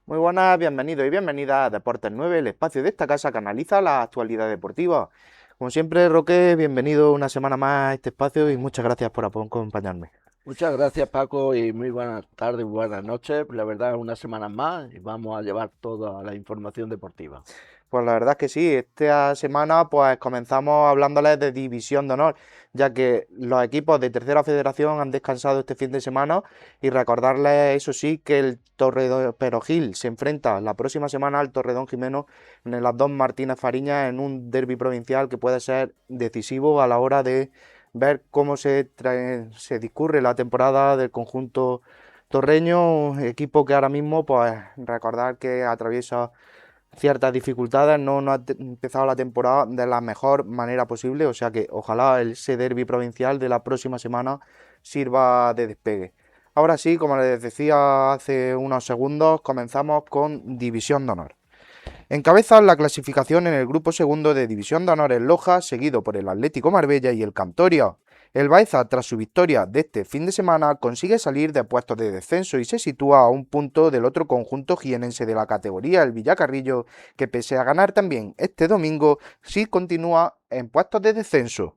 Muy buenas, bienvenidos y bienvenidas a Deportes 9, el espacio de esta casa que analiza la actualidad deportiva. Como siempre, Roque, bienvenido una semana más a este espacio y muchas gracias por acompañarme. Muchas gracias, Paco, y muy buenas tardes, buenas noches. La verdad, una semana más y vamos a llevar toda la información deportiva. Pues la verdad es que sí, esta semana pues comenzamos hablándoles de División de Honor, ya que los equipos de Tercera Federación han descansado este fin de semana y recordarles, eso sí, que el Torredón se enfrenta la próxima semana al Torredón Jimeno en el Adón Martínez Fariña en un derbi provincial que puede ser decisivo a la hora de ver cómo se discurre la temporada del conjunto torreño, equipo que ahora mismo pues recordar que atraviesa ciertas dificultades, no ha empezado la temporada de la mejor manera posible, o sea que ojalá ese derbi provincial de la próxima semana sirva de despegue. Ahora sí, como les decía hace unos segundos, comenzamos con División de Honor. Encabeza la clasificación en el grupo segundo de División de Honor en Loja, seguido por el Atlético Marbella y el Cantoria. El Baeza, tras su victoria de este fin de semana, consigue salir de puestos de descenso y se sitúa a un punto del otro conjunto jienense de la categoría, el Villacarrillo, que pese a ganar también este domingo, sí continúa en puestos de descenso.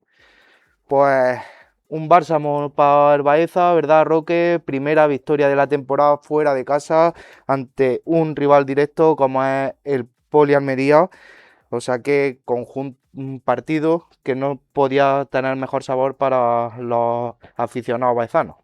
Pues un bálsamo para el Baeza, ¿verdad, Roque? Primera victoria de la temporada fuera de casa ante un rival directo como es el Poli Almería. O sea que un partido que no podía tener mejor sabor para los aficionados baezanos.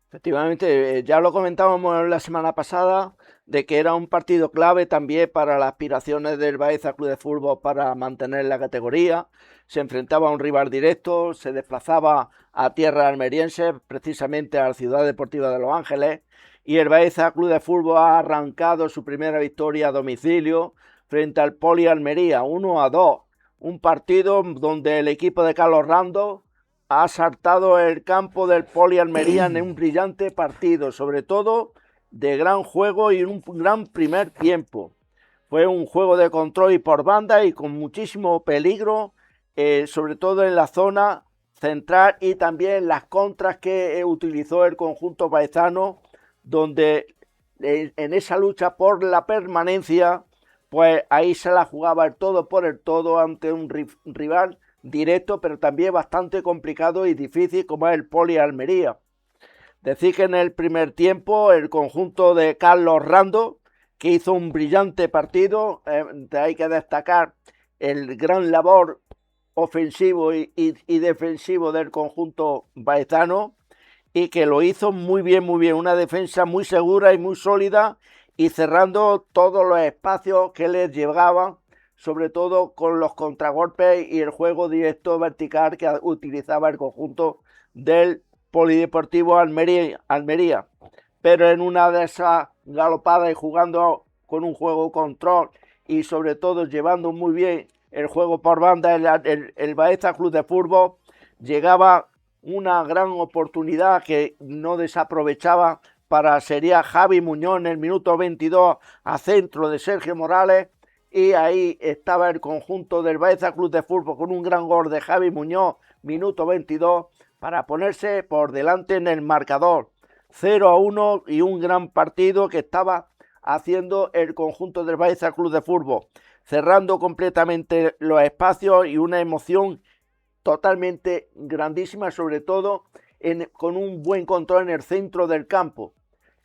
Efectivamente, ya lo comentábamos la semana pasada, de que era un partido clave también para las aspiraciones del Baeza Club de Fútbol para mantener la categoría. Se enfrentaba a un rival directo, se desplazaba a tierra almeriense, precisamente a la Ciudad Deportiva de Los Ángeles, y el Baeza Club de Fútbol ha arrancado su primera victoria a domicilio frente al Poli Almería, 1-2. Un partido donde el equipo de Carlos Rando ha saltado el campo del Poli Almería en un brillante partido, sobre todo de gran juego y un gran primer tiempo. Fue un juego de control y por banda y con muchísimo peligro, sobre todo en la zona central y también en las contras que utilizó el conjunto baezano, donde en esa lucha por la permanencia, pues ahí se la jugaba el todo por el todo ante un rival directo, pero también bastante complicado y difícil como es el Poli Almería. Decir que en el primer tiempo el conjunto de Carlos Rando, que hizo un brillante partido, hay que destacar el gran labor ofensivo y defensivo del conjunto baezano, y que lo hizo muy bien, una defensa muy segura y muy sólida y cerrando todos los espacios que les llegaban, sobre todo con los contragolpes y el juego directo vertical que utilizaba el conjunto del Polideportivo Almería. Pero en una de esas galopadas y jugando con un juego control y sobre todo llevando muy bien el juego por banda, el Baeza Club de Fútbol llegaba una gran oportunidad que no desaprovechaba para sería Javi Muñoz en el minuto 22 a centro de Sergio Morales, y ahí estaba el conjunto del Baeza Club de Fútbol con un gran gol de Javi Muñoz, minuto 22, para ponerse por delante en el marcador 0-1, y un gran partido que estaba haciendo el conjunto del Baeza Club de Fútbol, cerrando completamente los espacios y una emoción totalmente grandísima, sobre todo con un buen control en el centro del campo.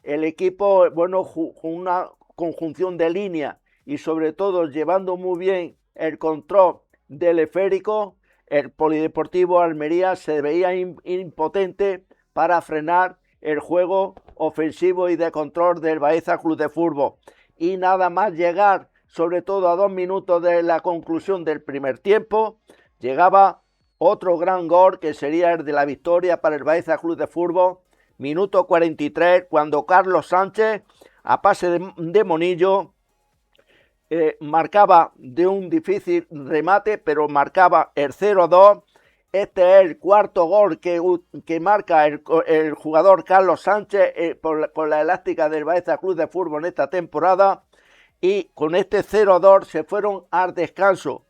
El equipo, bueno, con una conjunción de línea y sobre todo llevando muy bien el control del esférico, el Polideportivo Almería se veía impotente para frenar el juego ofensivo y de control del Baeza Club de Fútbol. Y nada más llegar, sobre todo a 2 minutos de la conclusión del primer tiempo, llegaba otro gran gol que sería el de la victoria para el Baeza Club de Fútbol, minuto 43, cuando Carlos Sánchez, a pase de Monillo, marcaba de un difícil remate, pero marcaba el 0-2. Este es el cuarto gol que marca el jugador Carlos Sánchez por la elástica del Baeza Club de Fútbol en esta temporada. Y con este 0-2 se fueron al descanso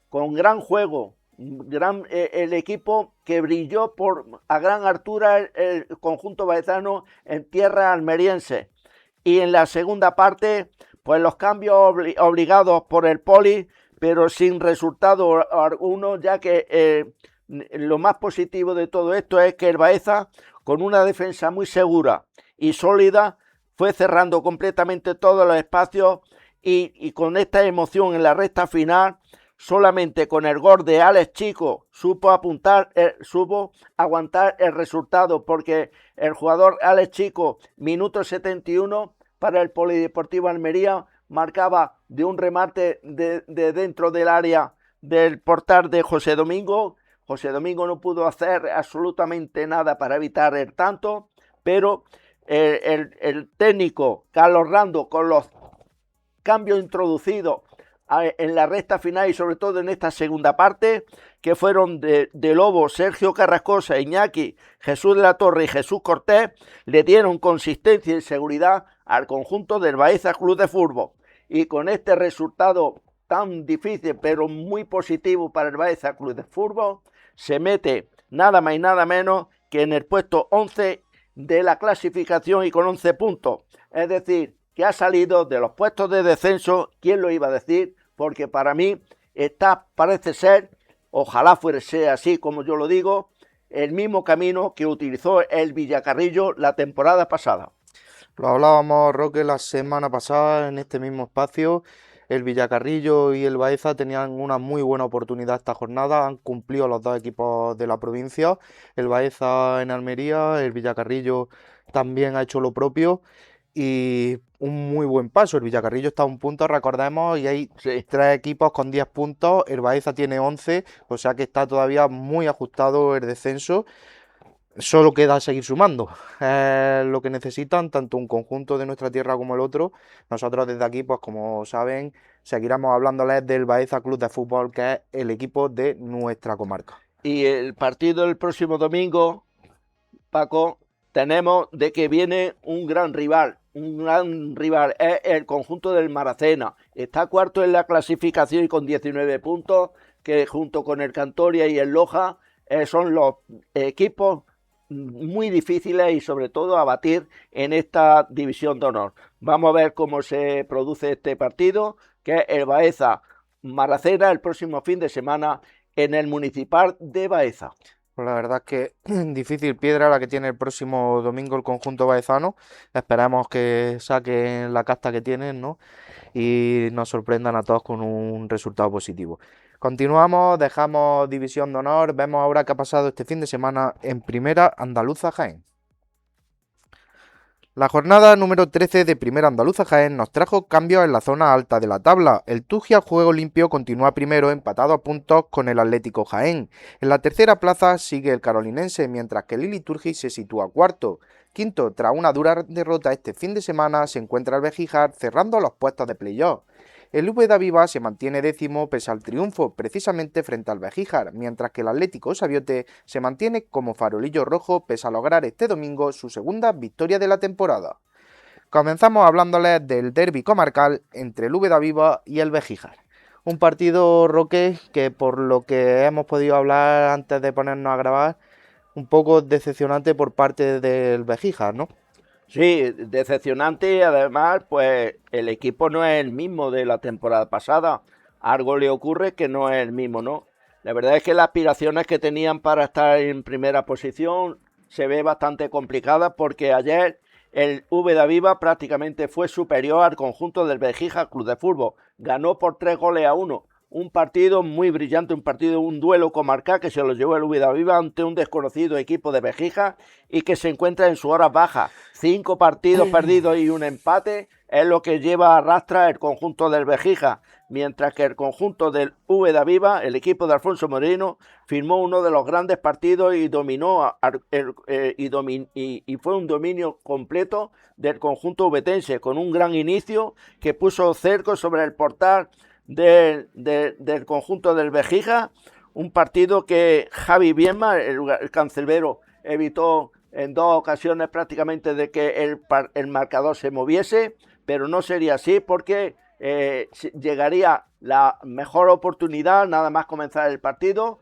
con gran juego, el equipo que brilló a gran altura el conjunto baezano en tierra almeriense. Y en la segunda parte, pues los cambios obligados por el Poli, pero sin resultado alguno, ya que lo más positivo de todo esto es que el Baeza, con una defensa muy segura y sólida, fue cerrando completamente todos los espacios y con esta emoción en la recta final, solamente con el gol de Alex Chico supo aguantar el resultado, porque el jugador Alex Chico, minuto 71, para el Polideportivo Almería, marcaba de un remate de dentro del área del portal de José Domingo. José Domingo no pudo hacer absolutamente nada para evitar el tanto, pero el técnico Carlos Rando, con los cambios introducidos en la recta final y sobre todo en esta segunda parte, que fueron de Lobo, Sergio Carrascosa, Iñaki, Jesús de la Torre y Jesús Cortés, le dieron consistencia y seguridad al conjunto del Baeza Club de Fútbol. Y con este resultado tan difícil pero muy positivo para el Baeza Club de Fútbol, se mete nada más y nada menos que en el puesto 11 de la clasificación y con 11 puntos. Es decir, que ha salido de los puestos de descenso. ¿Quién lo iba a decir? Porque para mí parece ser, ojalá fuese así como yo lo digo, el mismo camino que utilizó el Villacarrillo la temporada pasada. Lo hablábamos, Roque, la semana pasada en este mismo espacio. El Villacarrillo y el Baeza tenían una muy buena oportunidad esta jornada. Han cumplido los dos equipos de la provincia. El Baeza en Almería, el Villacarrillo también ha hecho lo propio. Y un muy buen paso. El Villacarrillo está a un punto, recordemos, y hay tres equipos con 10 puntos. El Baeza tiene 11, o sea que está todavía muy ajustado el descenso. Solo queda seguir sumando. Lo que necesitan tanto un conjunto de nuestra tierra como el otro. Nosotros desde aquí, pues como saben, seguiremos hablándoles del Baeza Club de Fútbol, que es el equipo de nuestra comarca. Y el partido del próximo domingo, Paco, tenemos de que viene un gran rival. Es el conjunto del Maracena. Está cuarto en la clasificación y con 19 puntos, que junto con el Cantoria y el Loja son los equipos muy difíciles y sobre todo a batir en esta división de honor. Vamos a ver cómo se produce este partido, que es el Baeza Maracena, el próximo fin de semana en el Municipal de Baeza. Pues la verdad es que difícil piedra la que tiene el próximo domingo el conjunto baezano. Esperamos que saquen la casta que tienen, ¿no? Y nos sorprendan a todos con un resultado positivo. Continuamos, dejamos División de Honor, vemos ahora qué ha pasado este fin de semana en Primera Andaluza Jaén. La jornada número 13 de Primera Andaluza Jaén nos trajo cambios en la zona alta de la tabla. El Tugia Juego Limpio continúa primero, empatado a puntos con el Atlético Jaén. En la tercera plaza sigue el Carolinense, mientras que el Iliturgi se sitúa cuarto. Quinto, tras una dura derrota este fin de semana, se encuentra el Bejijar cerrando los puestos de playoff. El Úbeda Viva se mantiene décimo pese al triunfo, precisamente frente al Bejíjar, mientras que el Atlético Sabiote se mantiene como farolillo rojo pese a lograr este domingo su segunda victoria de la temporada. Comenzamos hablándoles del derbi comarcal entre el Úbeda Viva y el Bejíjar. Un partido, Roque, que por lo que hemos podido hablar antes de ponernos a grabar, un poco decepcionante por parte del Bejíjar, ¿no? Sí, decepcionante. Además, pues el equipo no es el mismo de la temporada pasada. Algo le ocurre que no es el mismo, ¿no? La verdad es que las aspiraciones que tenían para estar en primera posición se ve bastante complicada, porque ayer el Úbeda Viva prácticamente fue superior al conjunto del Bejíjar Club de Fútbol. Ganó por 3-1. Un partido muy brillante, un duelo comarcal que se lo llevó el Úbeda Viva ante un desconocido equipo de Bejíjar y que se encuentra en su hora baja. 5 partidos perdidos y un empate es lo que lleva a rastra el conjunto del Bejíjar, mientras que el conjunto del Úbeda Viva, el equipo de Alfonso Moreno, firmó uno de los grandes partidos y dominó y fue un dominio completo del conjunto ubetense, con un gran inicio que puso cerco sobre el portal del conjunto del Bejíjar. Un partido que Javi Bielma, el cancerbero, evitó en 2 ocasiones prácticamente de que el marcador se moviese, pero no sería así, porque llegaría la mejor oportunidad nada más comenzar el partido.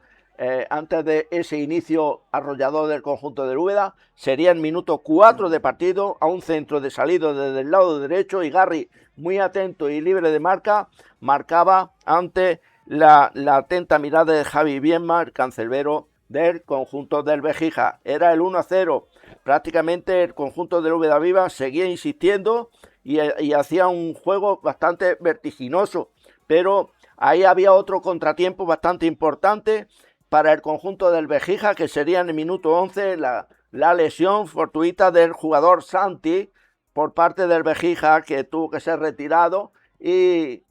antes de ese inicio arrollador del conjunto del Úbeda. Sería el minuto 4 de partido, a un centro de salida desde el lado derecho, y Garri, muy atento y libre de marca, marcaba ante la atenta mirada de Javi Bienma, el cancerbero del conjunto del Vejija. Era el 1-0. Prácticamente el conjunto del Úbeda Viva seguía insistiendo y hacía un juego bastante vertiginoso, pero ahí había otro contratiempo bastante importante para el conjunto del Vejija, que sería en el minuto 11 la lesión fortuita del jugador Santi por parte del Vejija, que tuvo que ser retirado, y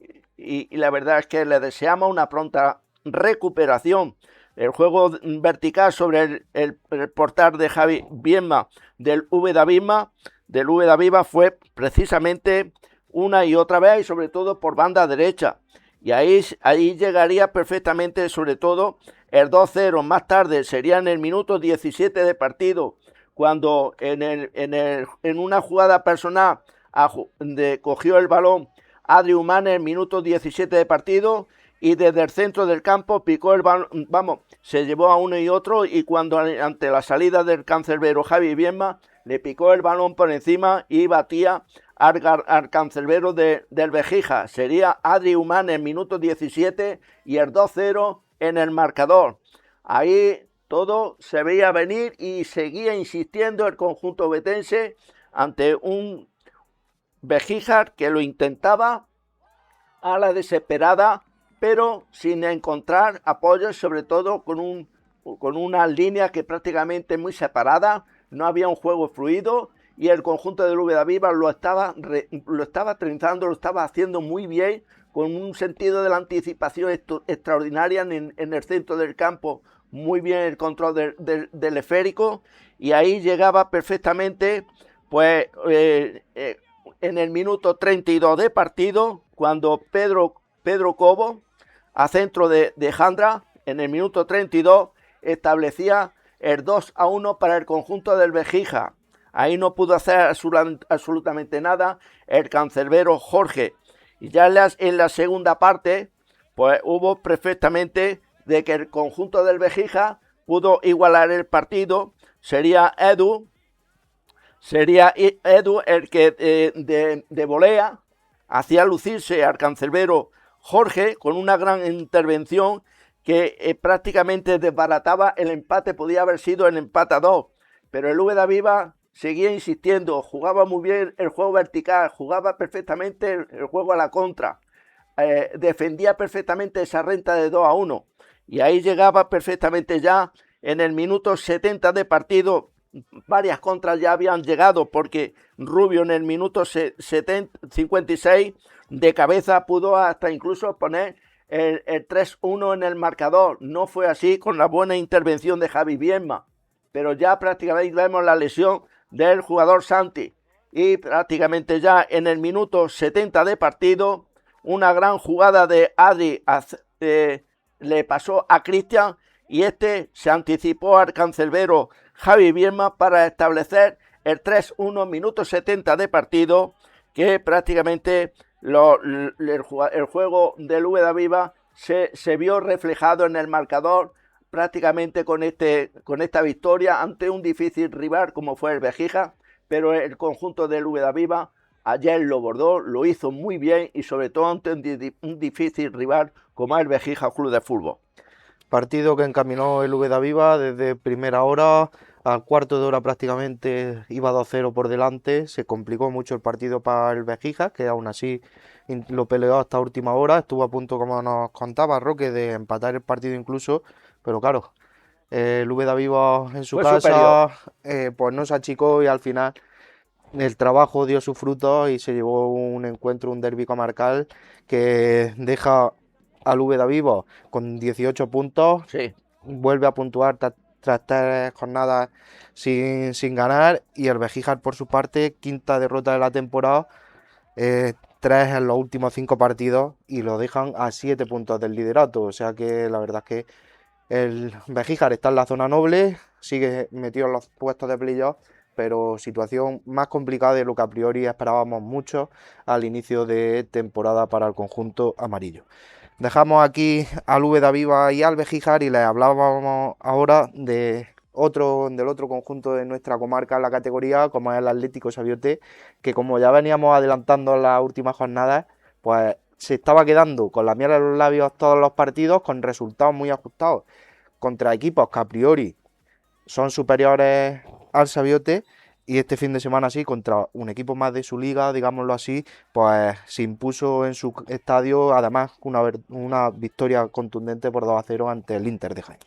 la verdad es que le deseamos una pronta recuperación. El juego vertical sobre el portal de Javi Bienma del Úbeda Viva fue precisamente una y otra vez, y sobre todo por banda derecha. Y ahí llegaría perfectamente, sobre todo, el 2-0. Más tarde sería en el minuto 17 de partido, cuando en una jugada personal cogió el balón Adri Humán en el minuto 17 de partido, y desde el centro del campo picó el balón, se llevó a uno y otro, y cuando ante la salida del cancerbero Javi Bienma, le picó el balón por encima y batía al cancerbero del Vejija. Sería Adri Humán en el minuto 17 y el 2-0 en el marcador. Ahí todo se veía venir y seguía insistiendo el conjunto betense ante un Vejija que lo intentaba a la desesperada, pero sin encontrar apoyo, sobre todo con una línea que prácticamente muy separada. No había un juego fluido, y el conjunto del Úbeda Viva lo estaba trenzando, lo estaba haciendo muy bien, con un sentido de la anticipación extraordinaria en el centro del campo. Muy bien el control del esférico, y ahí llegaba perfectamente, pues en el minuto 32 de partido, cuando Pedro Cobo, a centro de Jandra, en el minuto 32, establecía el 2-1 para el conjunto del Vejija. Ahí no pudo hacer absolutamente nada el cancerbero Jorge. Y ya en la segunda parte, pues hubo perfectamente de que el conjunto del Vejija pudo igualar el partido. Sería Edu el que de volea hacía lucirse al cancerbero Jorge con una gran intervención que prácticamente desbarataba el empate. Podía haber sido el empate a 2, pero el Úbeda Viva seguía insistiendo, jugaba muy bien el juego vertical, jugaba perfectamente el juego a la contra, defendía perfectamente esa renta de 2-1, y ahí llegaba perfectamente ya en el minuto 70 de partido. Varias contras ya habían llegado, porque Rubio en el minuto 56 de cabeza pudo hasta incluso poner el 3-1 en el marcador. No fue así con la buena intervención de Javi Bienma, pero ya prácticamente vemos la lesión del jugador Santi, y prácticamente ya en el minuto 70 de partido, una gran jugada de Adri le pasó a Cristian, y este se anticipó al cancerbero Javi Bienma para establecer el 3-1, minuto 70 de partido, que prácticamente el juego del Úbeda Viva se vio reflejado en el marcador, prácticamente con esta victoria ante un difícil rival como fue el Vejija. Pero el conjunto del Úbeda Viva ayer lo bordó, lo hizo muy bien, y sobre todo ante un difícil rival como el Vejija Club de Fútbol. Partido que encaminó el Úbeda Viva desde primera hora. Al cuarto de hora prácticamente iba 2-0 por delante. Se complicó mucho el partido para el Vejija, que aún así lo peleó hasta última hora. Estuvo a punto, como nos contaba Roque, de empatar el partido incluso. Pero claro, el Úbeda Viva en su casa pues no se achicó, y al final el trabajo dio sus frutos y se llevó un encuentro, un derbi comarcal, que deja al Úbeda Viva con 18 puntos. Sí. Vuelve a puntuar tras 3 jornadas sin ganar, y el Vejijar por su parte, quinta derrota de la temporada, 3 en los últimos 5 partidos, y lo dejan a 7 puntos del liderato. O sea que la verdad es que el Vejijar está en la zona noble, sigue metido en los puestos de playoff, pero situación más complicada de lo que a priori esperábamos mucho al inicio de temporada para el conjunto amarillo. Dejamos aquí al Úbeda Viva y al Bejíjar y les hablábamos ahora del otro conjunto de nuestra comarca en la categoría, como es el Atlético Sabiote, que como ya veníamos adelantando en las últimas jornadas, pues se estaba quedando con la miel en los labios todos los partidos con resultados muy ajustados contra equipos que a priori son superiores al Sabiote, y este fin de semana sí, contra un equipo más de su liga, digámoslo así, pues se impuso en su estadio, además una victoria contundente por 2-0 ante el Inter de Jaén.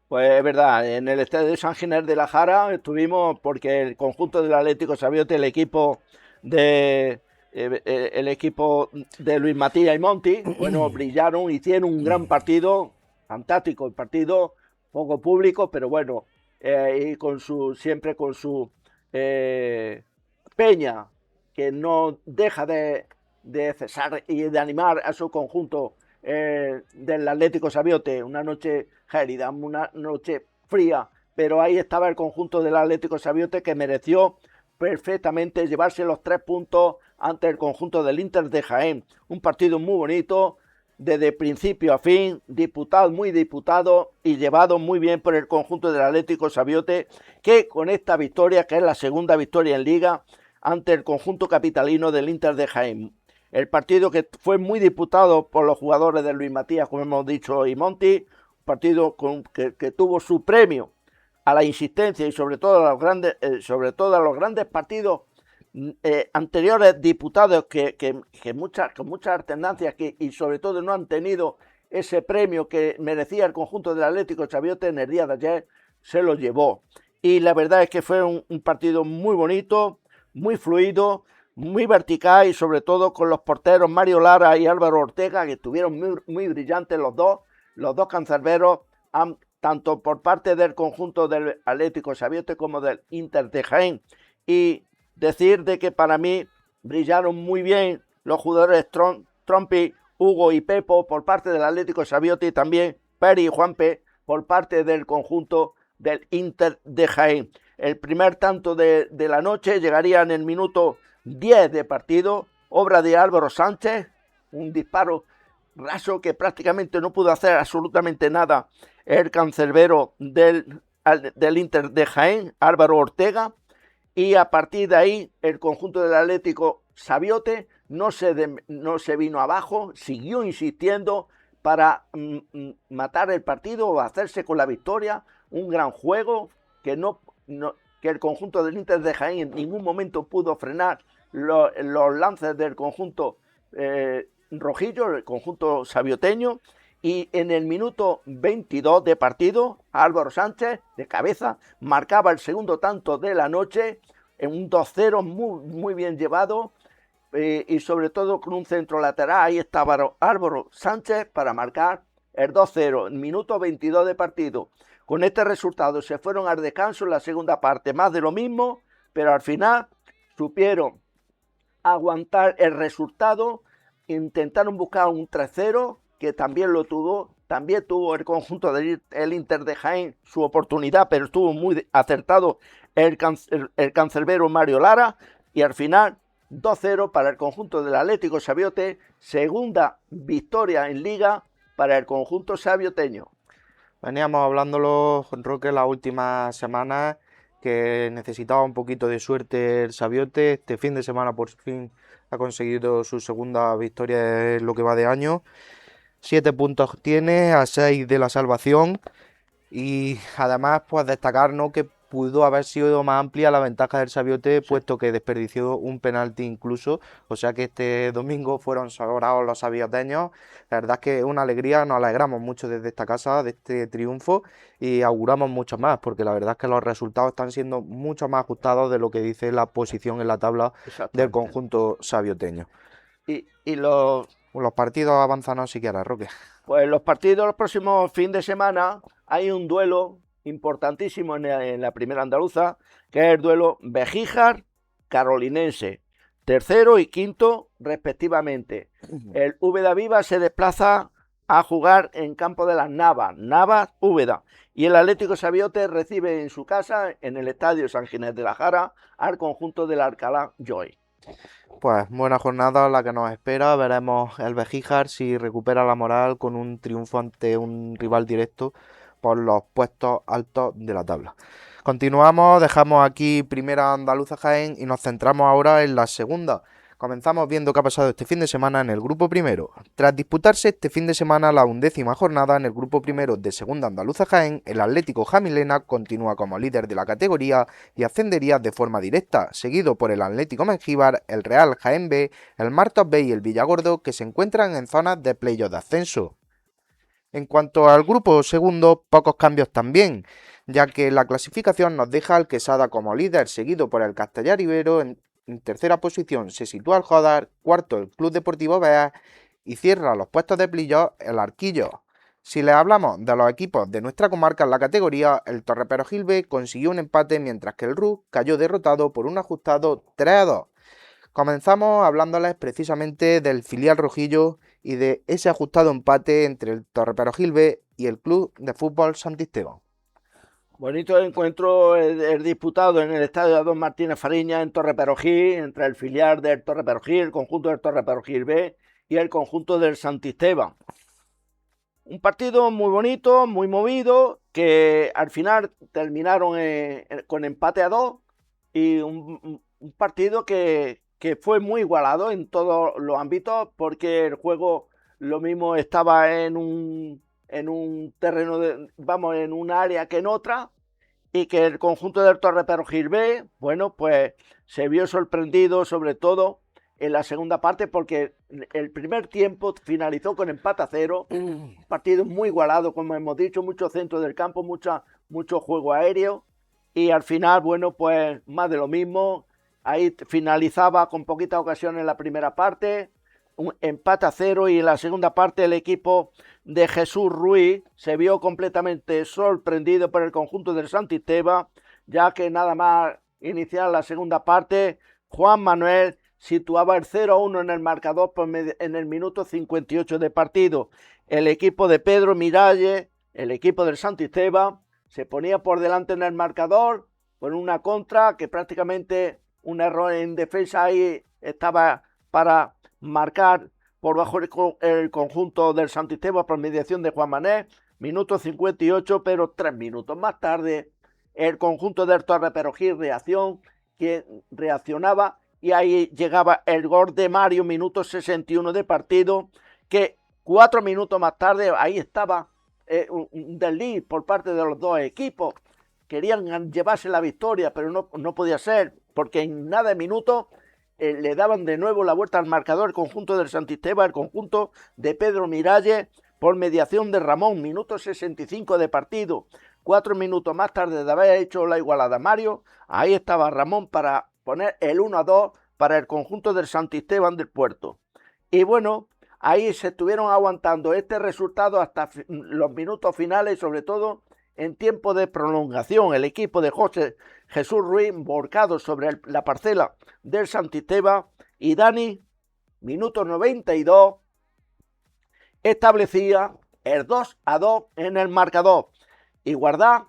Pues es verdad, en el estadio de San Ginés de la Jara estuvimos porque el conjunto del Atlético Sabiote, el equipo de Luis Matías y Monti, bueno, brillaron, hicieron un gran partido, fantástico el partido, poco público, pero bueno, y siempre con su peña, que no deja de cesar y de animar a su conjunto del Atlético Sabiote. Una noche gélida, una noche fría, pero ahí estaba el conjunto del Atlético Sabiote, que mereció perfectamente llevarse los 3 puntos ante el conjunto del Inter de Jaén. Un partido muy bonito, desde principio a fin, muy disputado y llevado muy bien por el conjunto del Atlético Sabiote, que con esta victoria, que es la segunda victoria en Liga, ante el conjunto capitalino del Inter de Jaén. El partido que fue muy disputado por los jugadores de Luis Matías, como hemos dicho, y Monti, un partido que tuvo su premio a la insistencia y sobre todo a los grandes partidos anteriores disputados con muchas alternancias y sobre todo no han tenido ese premio que merecía el conjunto del Atlético Sabiote. En el día de ayer se lo llevó. Y la verdad es que fue un partido muy bonito, muy fluido, muy vertical, y sobre todo con los porteros Mario Lara y Álvaro Ortega, que estuvieron muy brillantes los dos cancerberos, tanto por parte del conjunto del Atlético Sabiote como del Inter de Jaén. Y decir de que para mí brillaron muy bien los jugadores Trompi, Hugo y Pepo por parte del Atlético Sabiote, y también Peri y Juanpe por parte del conjunto del Inter de Jaén. El primer tanto de la noche llegaría en el minuto 10 de partido, obra de Álvaro Sánchez, un disparo raso que prácticamente no pudo hacer absolutamente nada el cancerbero del Inter de Jaén, Álvaro Ortega. Y a partir de ahí el conjunto del Atlético Sabiote no se vino abajo, siguió insistiendo para matar el partido o hacerse con la victoria. Un gran juego que el conjunto del Inter de Jaén en ningún momento pudo frenar los lances del conjunto rojillo, el conjunto sabioteño. Y en el minuto 22 de partido, Álvaro Sánchez, de cabeza, marcaba el segundo tanto de la noche, en un 2-0 muy bien llevado, y sobre todo con un centro lateral. Ahí estaba Álvaro Sánchez para marcar el 2-0, en minuto 22 de partido. Con este resultado se fueron al descanso en la segunda parte, más de lo mismo, pero al final supieron aguantar el resultado, intentaron buscar un 3-0, que también tuvo el conjunto del Inter de Jaén su oportunidad, pero estuvo muy acertado el cancerbero Mario Lara, y al final 2-0 para el conjunto del Atlético Sabiote, segunda victoria en Liga para el conjunto sabioteño. Veníamos hablándolo, Roque, las últimas semanas, que necesitaba un poquito de suerte el Sabiote. Este fin de semana por fin ha conseguido su segunda victoria en lo que va de año. 7 puntos tiene, a 6 de la salvación, y además pues destacarnos que pudo haber sido más amplia la ventaja del Sabiote, sí, puesto que desperdició un penalti incluso, o sea que este domingo fueron sobrados los sabioteños. La verdad es que es una alegría, nos alegramos mucho desde esta casa de este triunfo y auguramos mucho más, porque la verdad es que los resultados están siendo mucho más ajustados de lo que dice la posición en la tabla del conjunto sabioteño. Y los partidos avanzanos si quieres, Roque. Pues los partidos los próximos fin de semana hay un duelo importantísimo en la primera andaluza, que es el duelo Bejíjar-Carolinense, tercero y quinto respectivamente. El Úbeda Viva se desplaza a jugar en campo de las Navas Úbeda, y el Atlético Sabiote recibe en su casa, en el estadio San Ginés de la Jara, al conjunto del Alcalá Joy. pues buena jornada la que nos espera. Veremos el Bejíjar si recupera la moral con un triunfo ante un rival directo por los puestos altos de la tabla. Continuamos, dejamos aquí primera Andaluza Jaén y nos centramos ahora en la segunda. Comenzamos viendo qué ha pasado este fin de semana en el grupo primero. Tras disputarse este fin de semana la 11ª jornada en el grupo primero de Segunda Andaluza Jaén, el Atlético Jamilena continúa como líder de la categoría y ascendería de forma directa, seguido por el Atlético Mengíbar, el Real Jaén B, el Martos B y el Villagordo, que se encuentran en zonas de playoff de ascenso. En cuanto al grupo segundo, pocos cambios también, ya que la clasificación nos deja al Quesada como líder, seguido por el Castellar Ibero. En tercera posición se sitúa el Jodar, cuarto el Club Deportivo Beas y cierra los puestos de playoff el Arquillo. Si les hablamos de los equipos de nuestra comarca en la categoría, el Torreperogil B consiguió un empate mientras que el RU cayó derrotado por un ajustado 3-2. Comenzamos hablándoles precisamente del filial rojillo y de ese ajustado empate entre el Torreperogil B y el Club de Fútbol Santisteban. Bonito encuentro el disputado en el estadio Adón Martínez Fariña en Torreperogil, entre el filial del Torreperogil, el conjunto del Torreperogil B y el conjunto del Santisteban. Un partido muy bonito, muy movido, que al final terminaron con empate a 2 y un partido que fue muy igualado en todos los ámbitos, porque el juego lo mismo estaba en un terreno, en un área que en otra, y que el conjunto del Torreperogil B, bueno, pues se vio sorprendido sobre todo en la segunda parte, porque el primer tiempo finalizó con empate a 0, un partido muy igualado, como hemos dicho, mucho centro del campo, mucho juego aéreo, y al final, bueno, pues más de lo mismo. Ahí finalizaba con poquitas ocasiones en la primera parte, un empate a 0, y en la segunda parte el equipo de Jesús Ruiz se vio completamente sorprendido por el conjunto del Santisteban, ya que nada más iniciar la segunda parte, Juan Manuel situaba el 0-1 en el marcador en el minuto 58 de partido. El equipo de Pedro Miralles, el equipo del Santisteban, se ponía por delante en el marcador con una contra que prácticamente un error en defensa ahí estaba para marcar por bajo el conjunto del Santisteban por mediación de Juan Manuel, minuto 58, pero 3 minutos más tarde el conjunto del Torreperogil reaccionaba, y ahí llegaba el gol de Mario, minuto 61 de partido, que 4 minutos más tarde ahí estaba un desliz por parte de los dos equipos. Querían llevarse la victoria, pero no podía ser, porque en nada de minutos le daban de nuevo la vuelta al marcador el conjunto del Santisteban, el conjunto de Pedro Miralles, por mediación de Ramón, minuto 65 de partido. 4 minutos más tarde de haber hecho la igualada Mario, ahí estaba Ramón para poner el 1-2 para el conjunto del Santisteban del Puerto. Y bueno, ahí se estuvieron aguantando este resultado hasta los minutos finales, sobre todo en tiempo de prolongación. El equipo de Jesús Ruiz volcado sobre la parcela del Santisteban, y Dani, minuto 92, establecía el 2-2 en el marcador. Igualdad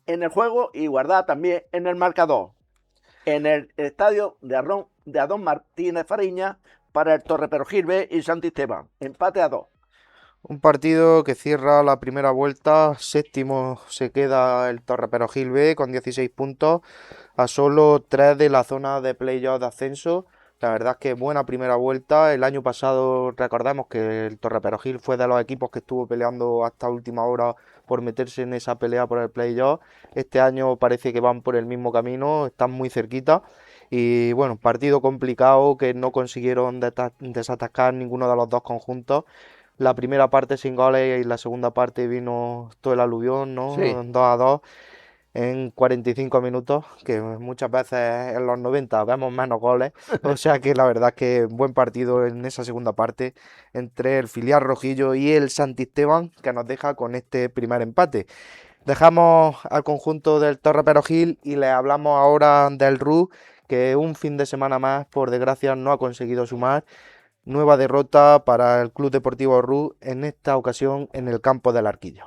en el juego, igualdad también en el marcador. En el estadio de Adón Martínez Fariña para el Torreperogil B y Santisteban. Empate a 2. Un partido que cierra la primera vuelta, séptimo se queda el Torreperogil B con 16 puntos, a solo 3 de la zona de playoff de ascenso. La verdad es que buena primera vuelta. El año pasado recordamos que el Torreperogil fue de los equipos que estuvo peleando hasta última hora por meterse en esa pelea por el playoff. Este año parece que van por el mismo camino, están muy cerquita. Y bueno, partido complicado que no consiguieron desatascar ninguno de los dos conjuntos. La primera parte sin goles y la segunda parte vino todo el aluvión, ¿no? Sí. 2-2 en 45 minutos, que muchas veces en los 90 vemos menos goles. O sea que la verdad es que buen partido en esa segunda parte entre el filial rojillo y el Santisteban, que nos deja con este primer empate. Dejamos al conjunto del Torreperogil y le hablamos ahora del RU, que un fin de semana más, por desgracia, no ha conseguido sumar. Nueva derrota para el Club Deportivo RU, en esta ocasión en el campo del Arquillo.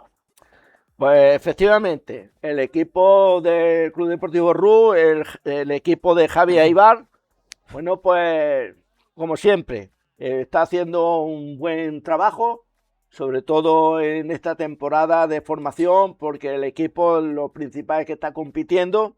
Pues efectivamente, el equipo del Club Deportivo RU, el equipo de Javi Aibar, bueno, pues como siempre, está haciendo un buen trabajo, sobre todo en esta temporada de formación, porque el equipo lo principal es que está compitiendo,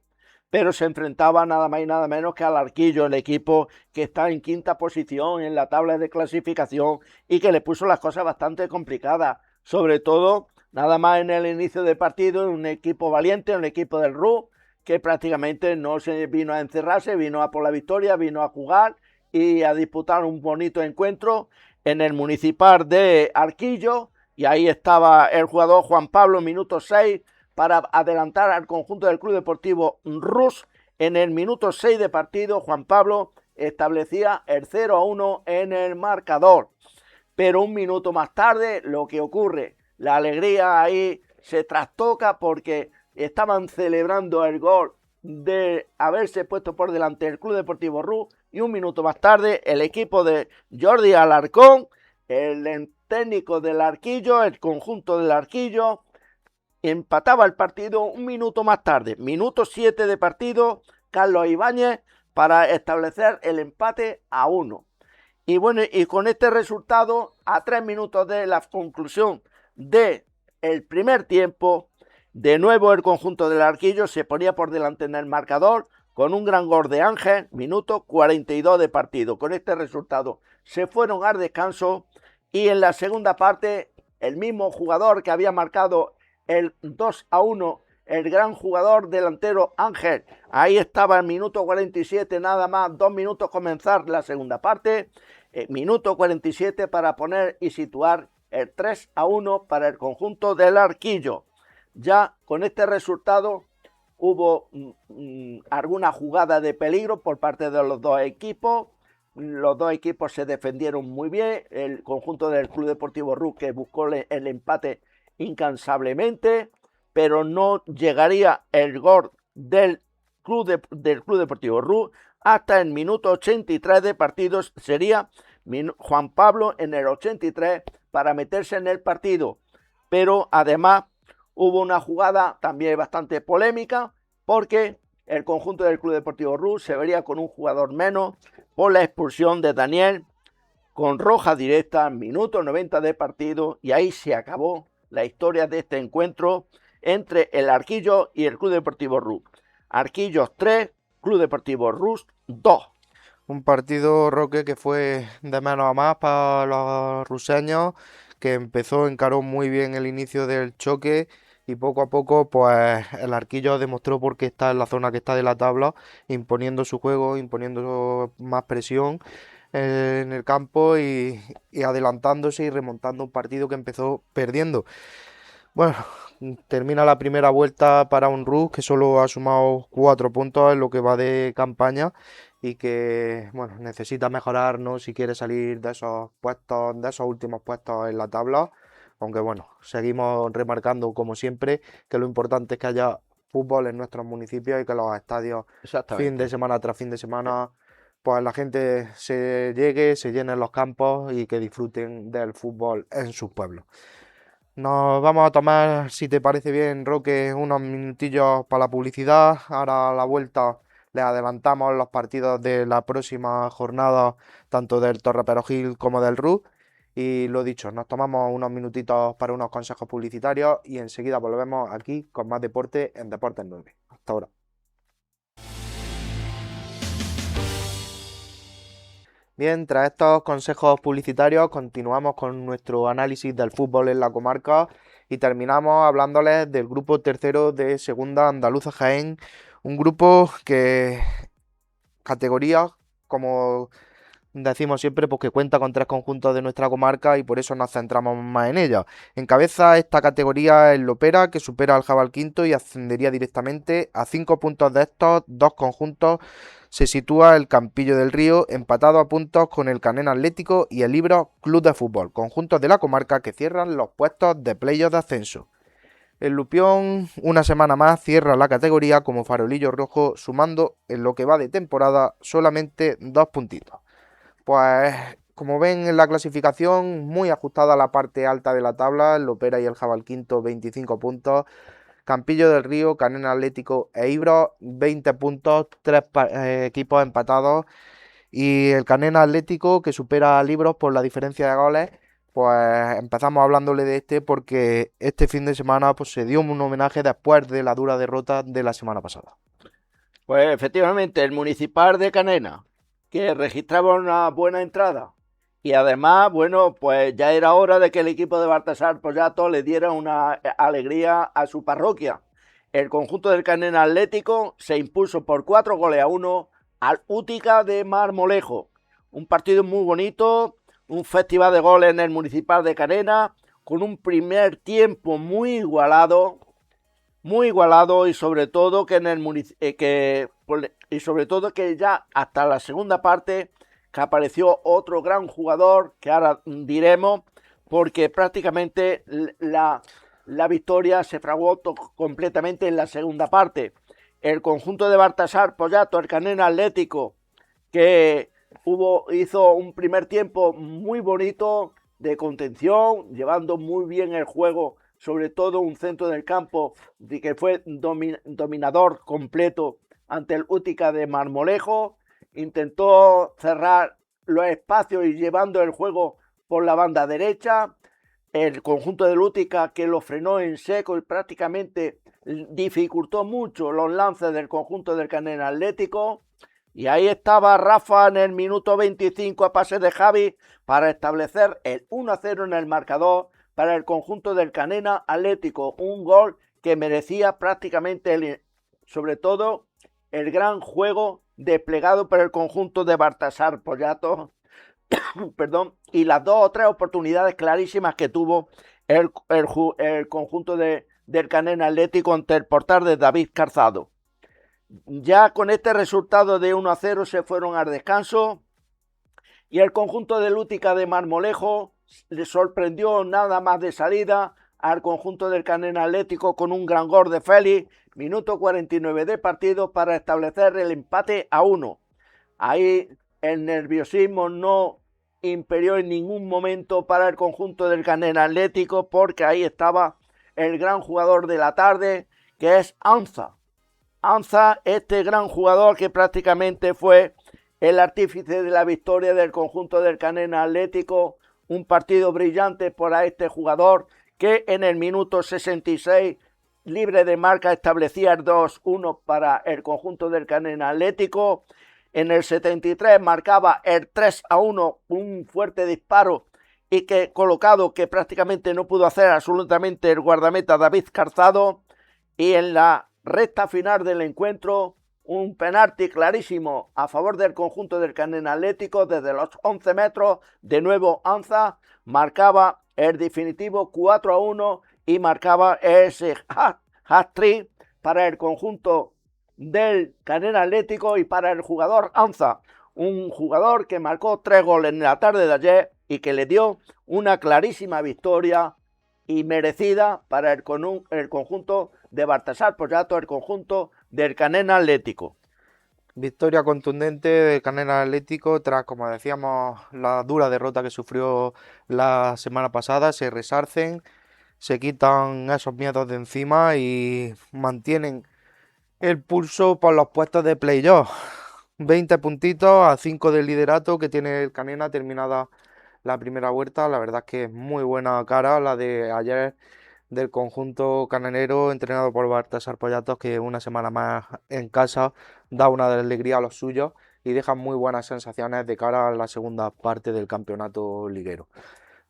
pero se enfrentaba nada más y nada menos que al Arquillo, el equipo que está en quinta posición en la tabla de clasificación y que le puso las cosas bastante complicadas, sobre todo nada más en el inicio del partido, un equipo valiente, un equipo del RU, que prácticamente no se vino a encerrarse, vino a por la victoria, vino a jugar y a disputar un bonito encuentro en el municipal de Arquillo, y ahí estaba el jugador Juan Pablo, minuto 6, para adelantar al conjunto del Club Deportivo Rus. En el minuto 6 de partido, Juan Pablo establecía el 0-1 en el marcador. Pero un minuto más tarde, lo que ocurre, la alegría ahí se trastoca porque estaban celebrando el gol de haberse puesto por delante el Club Deportivo Rus, y un minuto más tarde el equipo de Jordi Alarcón, el técnico del Arquillo, el conjunto del Arquillo, empataba el partido un minuto más tarde, minuto 7 de partido, Carlos Ibáñez, para establecer el empate a 1. Y bueno, y con este resultado, a 3 minutos de la conclusión del primer tiempo, de nuevo el conjunto del Arquillo se ponía por delante en el marcador con un gran gol de Ángel, minuto 42 de partido. Con este resultado se fueron al descanso, y en la segunda parte el mismo jugador que había marcado el 2-1, el gran jugador delantero Ángel, ahí estaba el minuto 47, nada más 2 minutos comenzar la segunda parte, minuto 47 para poner y situar el 3-1 para el conjunto del Arquillo. Ya con este resultado hubo alguna jugada de peligro por parte de los dos equipos. Los dos equipos se defendieron muy bien. El conjunto del Club Deportivo Rus, que buscó el empate incansablemente, pero no llegaría el gol del Club Deportivo Rus hasta el minuto 83 de partido. Sería Juan Pablo en el 83 para meterse en el partido. Pero además hubo una jugada también bastante polémica, porque el conjunto del Club Deportivo Rus se vería con un jugador menos por la expulsión de Daniel, con roja directa, minuto 90 de partido, y ahí se acabó la historia de este encuentro entre el Arquillo y el Club Deportivo Rus. Arquillos 3, Club Deportivo Rus 2. Un partido, Roque, que fue de menos a más para los ruseños, que encaró muy bien el inicio del choque y poco a poco, pues el Arquillo demostró por qué está en la zona que está de la tabla, imponiendo su juego, imponiendo más presión en el campo y adelantándose y remontando un partido que empezó perdiendo. Bueno, termina la primera vuelta para un Rus que solo ha sumado 4 puntos en lo que va de campaña y que, bueno, necesita mejorar, ¿no? Si quiere salir de esos puestos, de esos últimos puestos en la tabla. Aunque, bueno, seguimos remarcando, como siempre, que lo importante es que haya fútbol en nuestros municipios y que los estadios, fin de semana tras fin de semana, pues la gente se llegue, se llenen los campos y que disfruten del fútbol en sus pueblos. Nos vamos a tomar, si te parece bien, Roque, unos minutillos para la publicidad. Ahora a la vuelta les adelantamos los partidos de la próxima jornada, tanto del Torreperogil como del RU. Y lo dicho, nos tomamos unos minutitos para unos consejos publicitarios y enseguida volvemos aquí con más deporte en Deportes 9. Hasta ahora. Bien, tras estos consejos publicitarios continuamos con nuestro análisis del fútbol en la comarca y terminamos hablándoles del grupo tercero de Segunda Andaluza Jaén, un grupo que categoría, como decimos siempre, pues que cuenta con 3 conjuntos de nuestra comarca y por eso nos centramos más en ella. Encabeza esta categoría el Lopera, que supera al Jabal Quinto y ascendería directamente. A 5 puntos de estos 2 conjuntos se sitúa el Campillo del Río, empatado a puntos con el Canén Atlético y el Libro Club de Fútbol, conjuntos de la comarca que cierran los puestos de playoff de ascenso. El Lupión, una semana más, cierra la categoría como farolillo rojo, sumando en lo que va de temporada solamente 2 puntitos. Pues, como ven en la clasificación, muy ajustada a la parte alta de la tabla, el Lopera y el Jabal Quinto, 25 puntos. Campillo del Río, Canén Atlético e Ibro, 20 puntos, 3 equipos empatados. Y el Canena Atlético, que supera a Libros por la diferencia de goles, pues empezamos hablándole de este porque este fin de semana pues, se dio un homenaje después de la dura derrota de la semana pasada. Pues efectivamente, el Municipal de Canena, que registraba una buena entrada. Y además, bueno, pues ya era hora de que el equipo de Baltasar Poyato le diera una alegría a su parroquia. El conjunto del Canena Atlético se impuso por 4-1 al Útica de Marmolejo. Un partido muy bonito, un festival de goles en el Municipal de Canena, con un primer tiempo muy igualado y sobre todo que en el y sobre todo que ya hasta la segunda parte que apareció otro gran jugador que ahora diremos, porque prácticamente la victoria se fraguó completamente en la segunda parte. El conjunto de Baltasar Poyato, el Canena Atlético, que hizo un primer tiempo muy bonito de contención, llevando muy bien el juego, sobre todo un centro del campo que fue dominador completo ante el Útica de Marmolejo. Intentó cerrar los espacios y llevando el juego por la banda derecha. El conjunto del Útica que lo frenó en seco y prácticamente dificultó mucho los lances del conjunto del Canena Atlético. Y ahí estaba Rafa en el minuto 25 a pase de Javi para establecer el 1-0 en el marcador para el conjunto del Canena Atlético. Un gol que merecía prácticamente, sobre todo, el gran juego desplegado por el conjunto de Baltasar Poyato perdón, y las 2 o 3 oportunidades clarísimas que tuvo el conjunto del Canena Atlético ante el portal de David Calzado. Ya con este resultado de 1-0 se fueron al descanso y el conjunto del Útica de Marmolejo le sorprendió nada más de salida al conjunto del Canena Atlético con un gran gol de Félix, minuto 49 de partido para establecer el empate a 1. Ahí el nerviosismo no imperió en ningún momento para el conjunto del Canena Atlético porque ahí estaba el gran jugador de la tarde que es Anza. Anza, este gran jugador que prácticamente fue el artífice de la victoria del conjunto del Canena Atlético, un partido brillante para este jugador que en el minuto 66 libre de marca establecía el 2-1 para el conjunto del Canena Atlético. En el 73 marcaba el 3-1, un fuerte disparo y que colocado que prácticamente no pudo hacer absolutamente el guardameta David Calzado. Y en la recta final del encuentro, un penalti clarísimo a favor del conjunto del Canena Atlético desde los 11 metros. De nuevo Anza marcaba el definitivo 4-1 y marcaba ese hat-trick para el conjunto del Canena Atlético y para el jugador Anza, un jugador que marcó 3 goles en la tarde de ayer y que le dio una clarísima victoria y merecida para el conjunto de Baltasar Poyato, el conjunto del Canena Atlético. Victoria contundente del Canena Atlético tras, como decíamos, la dura derrota que sufrió la semana pasada. Se resarcen, se quitan esos miedos de encima y mantienen el pulso por los puestos de playoff. 20 puntitos a 5 del liderato que tiene el Canena terminada la primera vuelta. La verdad es que es muy buena cara la de ayer del conjunto canenero entrenado por Baltasar Poyatos, que una semana más en casa da una alegría a los suyos y deja muy buenas sensaciones de cara a la segunda parte del campeonato liguero.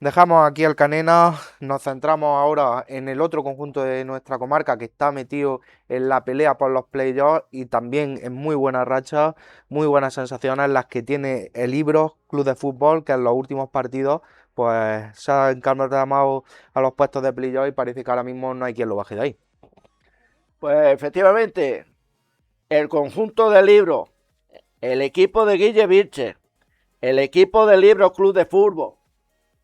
Dejamos aquí al Canena, nos centramos ahora en el otro conjunto de nuestra comarca que está metido en la pelea por los playoffs y también en muy buena racha, muy buenas sensaciones las que tiene el Ibros Club de Fútbol, que en los últimos partidos pues se ha encaminado a los puestos de playoff y parece que ahora mismo no hay quien lo baje de ahí. Pues efectivamente, el conjunto del Ibros, el equipo de Guille Vilches, el equipo del Ibros Club de Fútbol,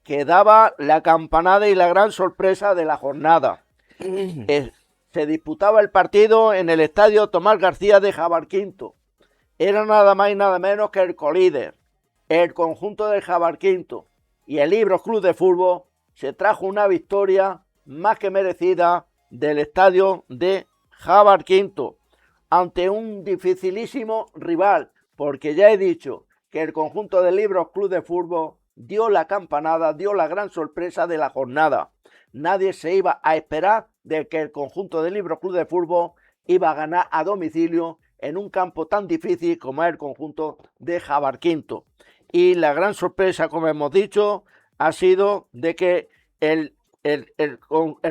que daba la campanada y la gran sorpresa de la jornada. Se disputaba el partido en el estadio Tomás García de Jabarquinto. Era nada más y nada menos que el colíder, el conjunto del Jabarquinto y el Ibros Club de Fútbol se trajo una victoria más que merecida del estadio de Jabarquinto ante un dificilísimo rival, porque ya he dicho que el conjunto de Libros Club de Fútbol dio la campanada, dio la gran sorpresa de la jornada. Nadie se iba a esperar de que el conjunto de Libros Club de Fútbol iba a ganar a domicilio en un campo tan difícil como es el conjunto de Jabarquinto. Y la gran sorpresa, como hemos dicho, ha sido de que el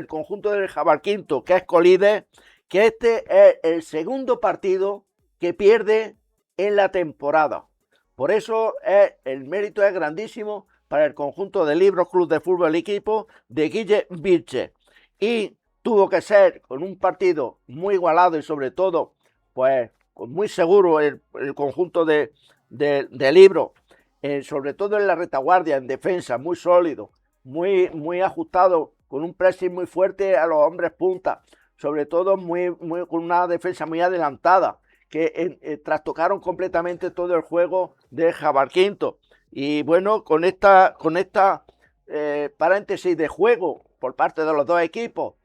conjunto del Jabarquinto, que es colíder, que este es el segundo partido que pierde en la temporada. Por eso el mérito es grandísimo para el conjunto de Libros Club de Fútbol, el equipo de Guille Vilche. Y tuvo que ser con un partido muy igualado y sobre todo, pues muy seguro el conjunto de Libros, sobre todo en la retaguardia, en defensa, muy sólido, muy ajustado, con un pressing muy fuerte a los hombres punta, sobre todo con una defensa muy adelantada, que trastocaron completamente todo el juego de Jabarquinto. Y bueno, con esta paréntesis de juego por parte de los dos equipos,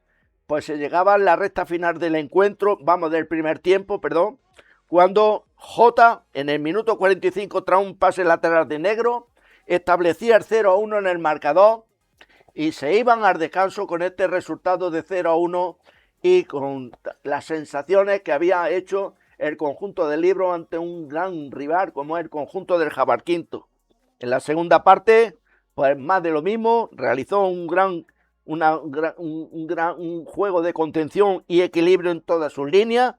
pues se llegaba a la recta final del encuentro, del primer tiempo, perdón, cuando Jota, en el minuto 45, tras un pase lateral de Negro, establecía el 0-1 en el marcador y se iban al descanso con este resultado de 0-1 y con las sensaciones que había hecho el conjunto de Libros ante un gran rival como el conjunto del Jabarquinto. En la segunda parte, pues más de lo mismo, realizó un juego de contención y equilibrio en todas sus líneas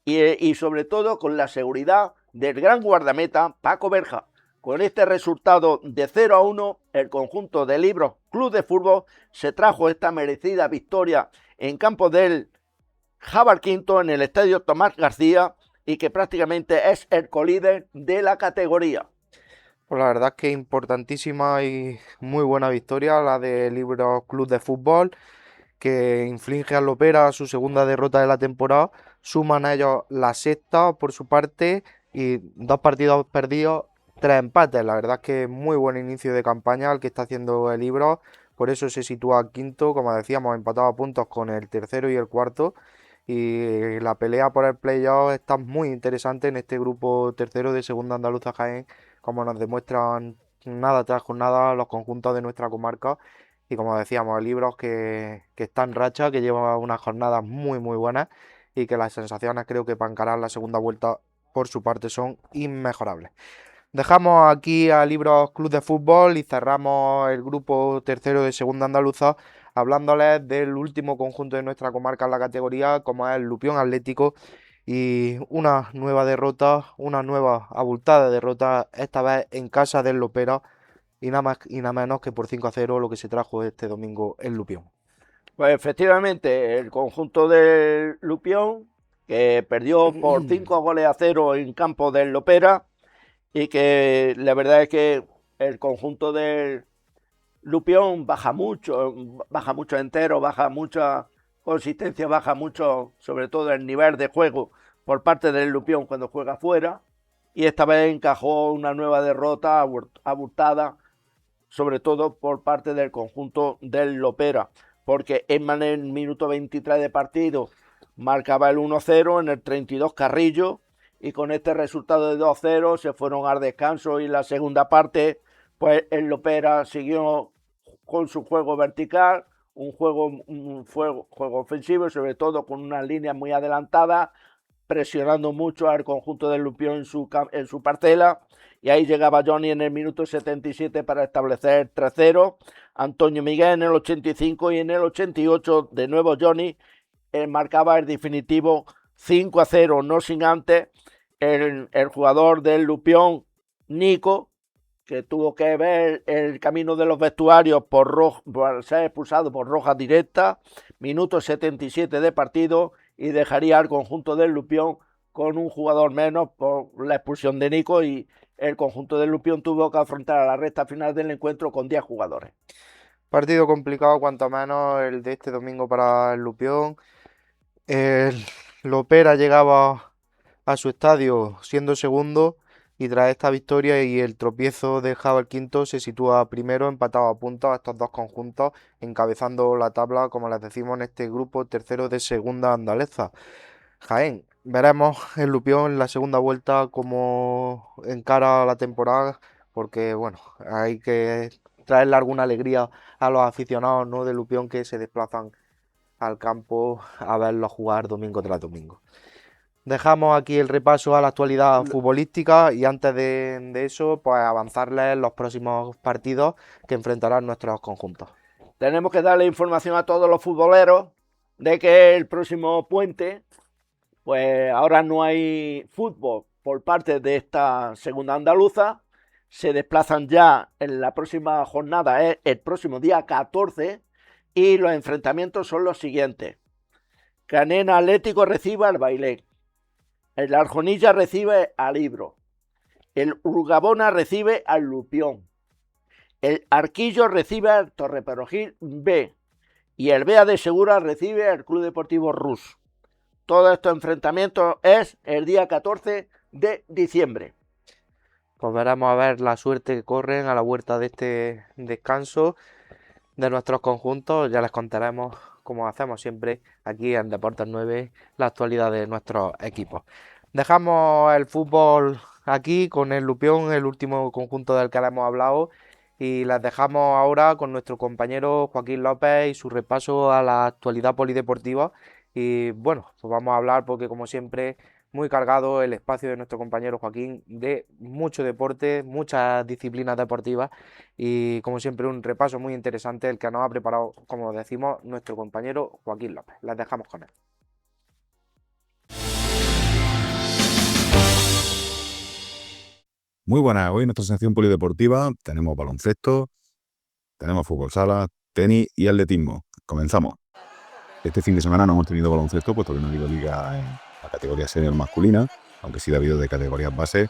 y sobre todo con la seguridad del gran guardameta Paco Berja. Con este resultado de 0-1, el conjunto de Libros Club de Fútbol se trajo esta merecida victoria en campo del Jabarquinto en el estadio Tomás García y que prácticamente es el colíder de la categoría. Pues la verdad es que importantísima y muy buena victoria la de Libros Club de Fútbol, que inflige al Lopera su segunda derrota de la temporada. Suman a ellos la sexta por su parte y 2 partidos perdidos, 3 empates. La verdad es que muy buen inicio de campaña el que está haciendo el Libros. Por eso se sitúa quinto, como decíamos, empatado a puntos con el tercero y el cuarto. Y la pelea por el playoff está muy interesante en este grupo tercero de Segunda Andaluza Jaén, como nos demuestran nada tras jornada los conjuntos de nuestra comarca. Y como decíamos, el Libros que está en racha, que lleva unas jornadas muy buenas y que las sensaciones creo que para encarar la segunda vuelta por su parte son inmejorables. Dejamos aquí a Libros Club de Fútbol y cerramos el grupo tercero de Segunda Andaluza hablándoles del último conjunto de nuestra comarca en la categoría, como es el Lupión Atlético, y una nueva derrota, una nueva abultada derrota, esta vez en casa del Lopera, y nada más y nada menos que por 5-0 lo que se trajo este domingo el Lupión. Pues efectivamente, el conjunto del Lupión, que perdió por 5-0 en campo del Lopera, y que la verdad es que el conjunto del Lupión baja mucho entero, baja mucha consistencia, baja mucho, sobre todo el nivel de juego por parte del Lupión cuando juega fuera, y esta vez encajó una nueva derrota abultada, sobre todo por parte del conjunto del Lopera, porque en el minuto 23 de partido marcaba el 1-0, en el 32 Carrillo, y con este resultado de 2-0 se fueron al descanso y en la segunda parte pues el Lopera siguió con su juego vertical, un juego ofensivo, sobre todo con unas líneas muy adelantadas, presionando mucho al conjunto del Lupión en su parcela, y ahí llegaba Johnny en el minuto 77 para establecer 3-0, Antonio Miguel en el 85 y en el 88 de nuevo Johnny marcaba el definitivo 5-0, no sin antes el jugador del Lupión, Nico, que tuvo que ver el camino de los vestuarios por ser expulsado por roja directa, minuto 77 de partido, y dejaría al conjunto del Lupión con un jugador menos por la expulsión de Nico, y el conjunto del Lupión tuvo que afrontar a la recta final del encuentro con 10 jugadores. Partido complicado cuanto menos el de este domingo para el Lupión. El Lopera llegaba a su estadio siendo segundo y tras esta victoria y el tropiezo de el quinto se sitúa primero empatado a puntos a estos dos conjuntos, encabezando la tabla, como les decimos, en este grupo tercero de Segunda Andaluza. Jaén, Veremos el Lupión en la segunda vuelta cómo encara la temporada, porque bueno, hay que traerle alguna alegría a los aficionados, ¿no?, de Lupión, que se desplazan al campo a verlos jugar domingo tras domingo. Dejamos aquí el repaso a la actualidad futbolística y antes de eso, pues avanzarles los próximos partidos que enfrentarán nuestros conjuntos. Tenemos que darle información a todos los futboleros de que el próximo puente, pues ahora no hay fútbol por parte de esta segunda andaluza. Se desplazan ya en la próxima jornada, el próximo día 14, y los enfrentamientos son los siguientes. Canena Atlético recibe al Bailén. El Arjonilla recibe al Ibro. El Urgabona recibe al Lupión. El Arquillo recibe al Torreperogil B. Y el Bea de Segura recibe al Club Deportivo Rus. Todos estos enfrentamientos es el día 14 de diciembre. Pues veremos a ver la suerte que corren a la vuelta de este descanso de nuestros conjuntos. Ya les contaremos, como hacemos siempre aquí en Deportes 9, la actualidad de nuestros equipos. Dejamos el fútbol aquí con el Lupión, el último conjunto del que le hemos hablado, y les dejamos ahora con nuestro compañero Joaquín López y su repaso a la actualidad polideportiva. Y bueno, pues vamos a hablar porque como siempre muy cargado el espacio de nuestro compañero Joaquín de mucho deporte, muchas disciplinas deportivas y como siempre un repaso muy interesante el que nos ha preparado, como decimos, nuestro compañero Joaquín López. Les dejamos con él. Muy buenas, hoy en nuestra sección polideportiva tenemos baloncesto, tenemos fútbol sala, tenis y atletismo. Comenzamos. Este fin de semana no hemos tenido baloncesto, puesto que no ha habido liga en la categoría senior masculina, aunque sí ha habido de categorías base,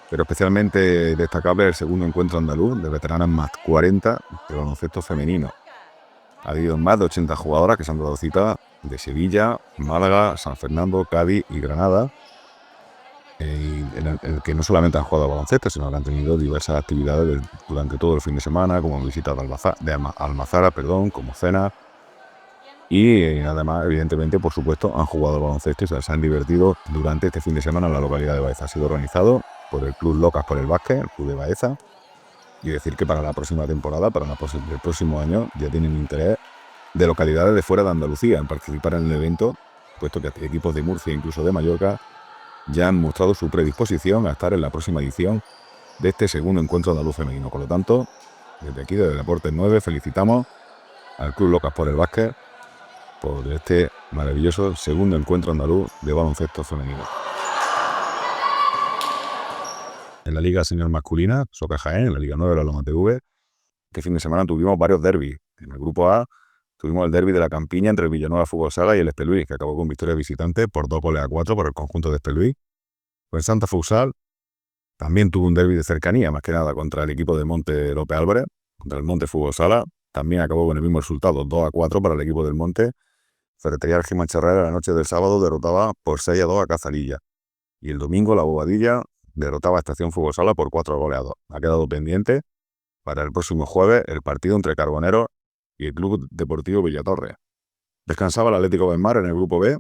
pero especialmente destacable el segundo encuentro andaluz de veteranas más 40 de baloncesto femenino. Ha habido más de 80 jugadoras que se han dado cita de Sevilla, Málaga, San Fernando, Cádiz y Granada, en el que no solamente han jugado a baloncesto, sino que han tenido diversas actividades durante todo el fin de semana, como visitas de Almazara, como cenas. Y además, evidentemente, por supuesto, han jugado al baloncesto y se han divertido durante este fin de semana en la localidad de Baeza. Ha sido organizado por el Club Locas por el Básquet, el Club de Baeza. Y decir que para la próxima temporada, para el próximo año, ya tienen interés de localidades de fuera de Andalucía en participar en el evento, puesto que equipos de Murcia e incluso de Mallorca ya han mostrado su predisposición a estar en la próxima edición de este segundo encuentro andaluz femenino. Por lo tanto, desde aquí, desde Deportes 9, felicitamos al Club Locas por el Básquet por este maravilloso segundo encuentro andaluz de baloncesto femenino. En la Liga Senior Masculina, Soca Jaén, en la Liga 9 de la Loma TV, este fin de semana tuvimos varios derbis. En el grupo A tuvimos el derbi de la Campiña entre el Villanueva Fútbol Sala y el Espelús, que acabó con victoria visitante por 2-4 por el conjunto de Espelús. Pues Santa Futsal también tuvo un derbi de cercanía, más que nada contra el equipo de Monte López Álvarez, contra el Monte Fútbol Sala. También acabó con el mismo resultado, 2-4 para el equipo del Monte. Ferretería Argima Charrera la noche del sábado derrotaba por 6-2 a Cazalilla. Y el domingo la Bobadilla derrotaba a Estación Fútbol Sala por 4-2. Ha quedado pendiente para el próximo jueves el partido entre Carboneros y el Club Deportivo Villatorre. Descansaba el Atlético Benmar en el grupo B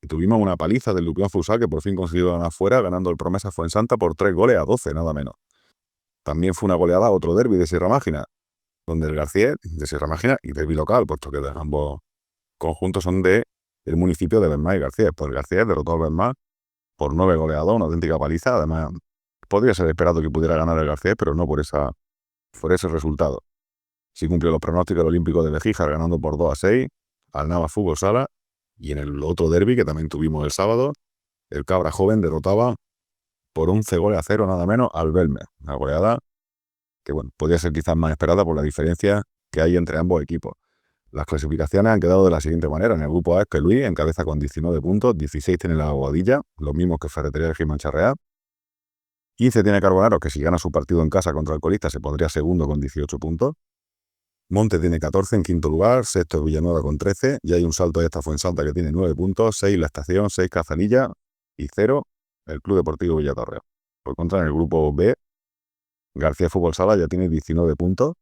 y tuvimos una paliza del Lupión Futsal que por fin consiguió ganar fuera, ganando el Promesa Fuensanta por 3-12, nada menos. También fue una goleada a otro derbi de Sierra Mágina, donde el García de Sierra Mágina y derbi local, puesto que ambos conjuntos son del municipio de Benmar y García. Pues el García derrotó al Benmar por 9-2, una auténtica paliza. Además, podría ser esperado que pudiera ganar el García, pero no por ese resultado. Sí cumplió los pronósticos del Olímpico de Bejíjar, ganando por 2-6 al Nava Fútbol Sala. Y en el otro derbi que también tuvimos el sábado, el Cabra Joven derrotaba por 11-0 nada menos al Belmer. Una goleada que podría ser quizás más esperada por la diferencia que hay entre ambos equipos. Las clasificaciones han quedado de la siguiente manera. En el grupo A, Espelús encabeza con 19 puntos, 16 tiene la Aguadilla, los mismos que Ferretería del Gijón Charreá. 15 tiene Carboneros, que si gana su partido en casa contra el colista se pondría segundo con 18 puntos. Monte tiene 14 en quinto lugar, sexto es Villanueva con 13, y hay un salto de esta Fuensanta que tiene 9 puntos, 6 la Estación, 6 Cazalilla y 0 el Club Deportivo Villatorre. Por contra, en el grupo B, García Fútbol Sala ya tiene 19 puntos,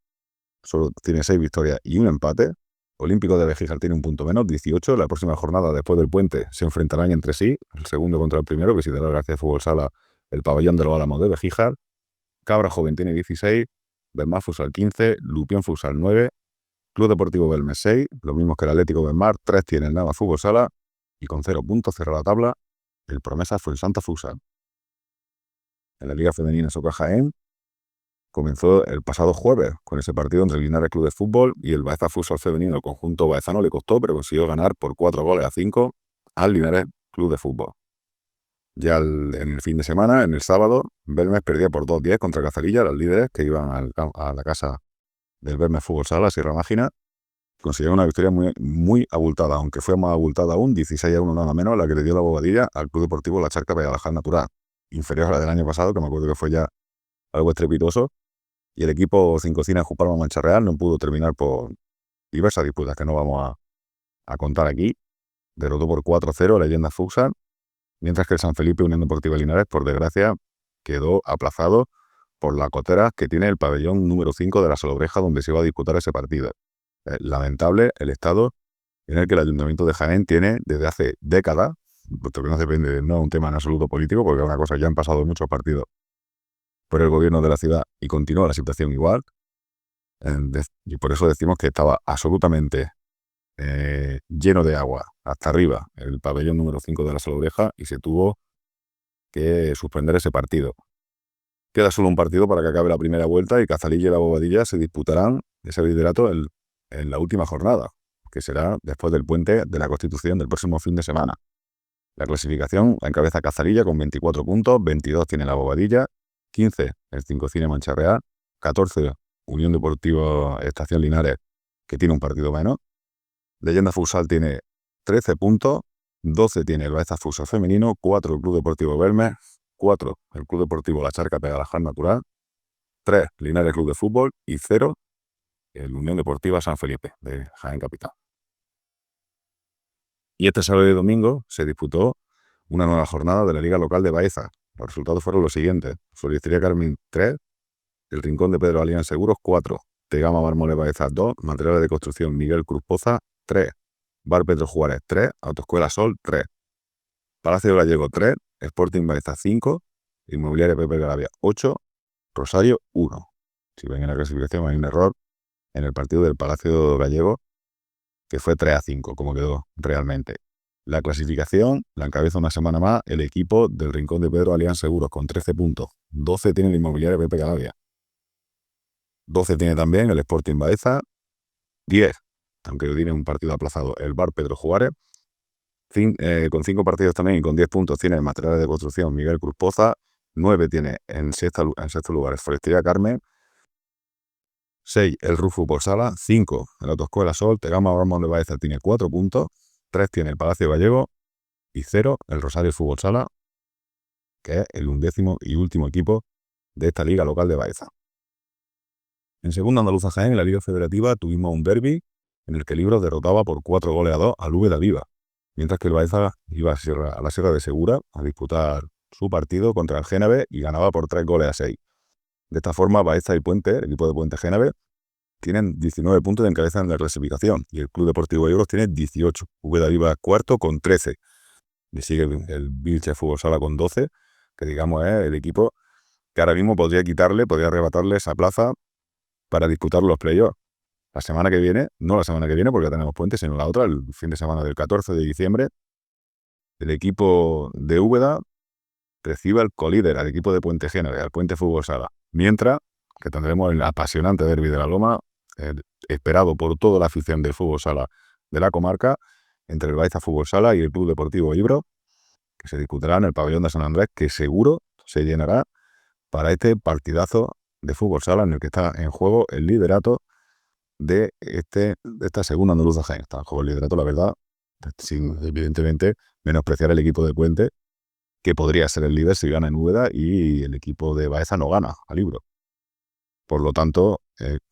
solo tiene 6 victorias y un empate, Olímpico de Bejíjar tiene un punto menos, 18. La próxima jornada, después del puente, se enfrentarán entre sí, el segundo contra el primero, visitará el García Fútbol Sala, el pabellón de los Álamos de Bejíjar. Cabra Joven tiene 16, Benmar Futsal 15, Lupión Futsal 9, Club Deportivo Belmes 6, lo mismo que el Atlético Benmar, 3 tiene el Nava Fútbol Sala, y con 0 puntos cierra la tabla el Promesa Fuensanta Futsal. En la Liga Femenina Soca Jaén comenzó el pasado jueves con ese partido entre el Linares Club de Fútbol y el Baeza Futsal Femenino. El conjunto baezano le costó, pero consiguió ganar por 4-5 al Linares Club de Fútbol. Ya en el fin de semana, en el sábado, Belmes perdía por 2-10 contra Cazalilla, los líderes que iban a la casa del Belmes Fútbol Sala, Sierra Mágina. Consiguieron una victoria muy, muy abultada, aunque fue más abultada aún, 16-1 nada menos, la que le dio la bobadilla al Club Deportivo La Charca Valladolid Natural, inferior a la del año pasado, que me acuerdo que fue ya algo estrepitoso. Y el equipo Cincocina Jupalma Mancha Real no pudo terminar por diversas disputas que no vamos a contar aquí. Derrotó por 4-0 Leyenda Futsal, mientras que el San Felipe Unión Deportiva Linares, por desgracia, quedó aplazado por la cotera que tiene el pabellón número 5 de la Salobreja, donde se iba a disputar ese partido. Lamentable el estado en el que el Ayuntamiento de Jaén tiene desde hace décadas, puesto que no depende, no es un tema en absoluto político, porque es una cosa, ya han pasado muchos partidos por el gobierno de la ciudad y continúa la situación igual. Y por eso decimos que estaba absolutamente lleno de agua hasta arriba el pabellón número 5 de la Salobreja y se tuvo que suspender ese partido. Queda solo un partido para que acabe la primera vuelta y Cazalilla y la Bobadilla se disputarán ese liderato en la última jornada, que será después del puente de la Constitución del próximo fin de semana. La clasificación la encabeza Cazalilla con 24 puntos, 22 tiene la Bobadilla, 15 el Cincocina Mancha Real, 14 Unión Deportiva Estación Linares, que tiene un partido menos. Leyenda Futsal tiene 13 puntos, 12 tiene el Baeza Futsal Femenino, 4 el Club Deportivo Belmes, 4 el Club Deportivo La Charca Valladolid Natural, 3 Linares Club de Fútbol y 0 el Unión Deportiva San Felipe de Jaén Capital. Y este sábado y domingo se disputó una nueva jornada de la Liga Local de Baeza. Los resultados fueron los siguientes: Floristería Carmen 3, el Rincón de Pedro Alián Seguros 4, Tegama Mármol Baeza 2, Materiales de Construcción Miguel Cruz Poza 3, Bar Pedro Juárez 3, Autoescuela Sol 3, Palacio Gallego 3, Sporting Baeza 5, Inmobiliaria Pepe Garavia 8, Rosario 1. Si ven en la clasificación hay un error en el partido del Palacio Gallego, que fue 3-5, como quedó realmente. La clasificación la encabeza una semana más el equipo del Rincón de Pedro Alián Seguros con 13 puntos. 12 tiene el Inmobiliaria Pepe Garavia. 12 tiene también el Sporting Baeza. 10, aunque tiene un partido aplazado, el Bar Pedro Juárez. Con 5 partidos también y con 10 puntos tiene el Materiales de Construcción Miguel Cruz Poza. 9 tiene en sexto lugar el Floristería Carmen. 6 el Rufo por Sala. 5 el Autoescuela Sol. Tegama Mármol de Baeza tiene 4 puntos. 3 tiene el Palacio Gallego y 0 el Rosario Fútbol Sala, que es el 11º y último equipo de esta Liga Local de Baeza. En segunda andaluza Jaén, en la Liga Federativa, tuvimos un derbi en el que el Libro derrotaba por 4-2 al Úbeda Viva, mientras que el Baeza iba a la Sierra de Segura a disputar su partido contra el Génave y ganaba por 3-6. De esta forma, Baeza y Puente, el equipo de Puente Génave, tienen 19 puntos de encabezan en la clasificación y el Club Deportivo Ebros tiene 18. Úbeda Viva cuarto con 13. Le sigue el Vilche Fútbol Sala con 12, que digamos es el equipo que ahora mismo podría arrebatarle esa plaza para disputar los playoffs. La semana que viene, no la semana que viene porque ya tenemos puente, sino la otra, el fin de semana del 14 de diciembre, el equipo de Úbeda recibe al colíder, al equipo de Puente Génave, al Puente Fútbol Sala. Mientras que tendremos el apasionante derbi de la Loma, esperado por toda la afición del fútbol sala de la comarca, entre el Baeza Fútbol Sala y el Club Deportivo Ibro, que se disputará en el pabellón de San Andrés, que seguro se llenará para este partidazo de fútbol sala en el que está en juego el liderato de esta segunda andaluza Jaén. Está en juego el liderato, la verdad, sin evidentemente menospreciar el equipo de Puente, que podría ser el líder si gana en Úbeda y el equipo de Baeza no gana al Ibro. Por lo tanto,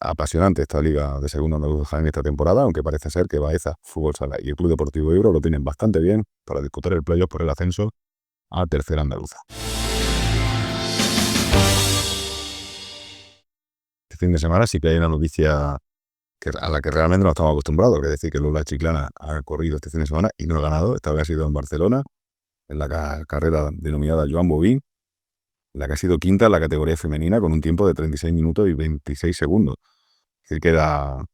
apasionante esta liga de segunda andaluza Jaén esta temporada, aunque parece ser que Baeza, Fútbol Sala y el Club Deportivo Ibro lo tienen bastante bien para disputar el playoff por el ascenso a tercera andaluza. Este fin de semana sí que hay una noticia a la que realmente no estamos acostumbrados, que es decir, que Lola Chiclana ha corrido este fin de semana y no ha ganado. Esta vez ha sido en Barcelona, en la carrera denominada Joan Bobí, la que ha sido quinta en la categoría femenina con un tiempo de 36 minutos y 26 segundos. Es decir, que la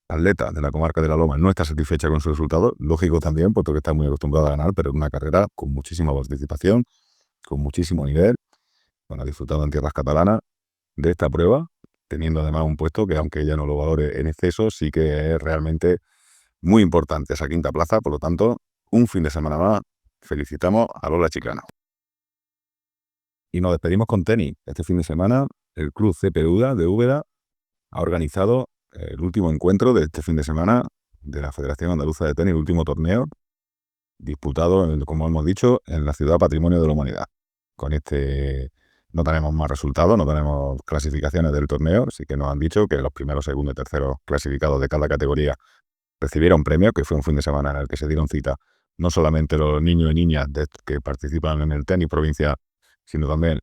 atleta de la comarca de La Loma no está satisfecha con su resultado, lógico también, puesto que está muy acostumbrada a ganar, pero en una carrera con muchísima participación, con muchísimo nivel. Bueno, ha disfrutado en tierras catalanas de esta prueba, teniendo además un puesto que, aunque ella no lo valore en exceso, sí que es realmente muy importante esa quinta plaza. Por lo tanto, un fin de semana más, felicitamos a Lola Chiclana. Y nos despedimos con tenis. Este fin de semana, el Club CP Úbeda de Úbeda ha organizado el último encuentro de este fin de semana de la Federación Andaluza de Tenis, el último torneo disputado, como hemos dicho, en la ciudad Patrimonio de la Humanidad. Con este no tenemos más resultados, no tenemos clasificaciones del torneo, así que nos han dicho que los primeros, segundos y terceros clasificados de cada categoría recibieron premios, que fue un fin de semana en el que se dieron cita no solamente los niños y niñas que participan en el tenis provincial, sino también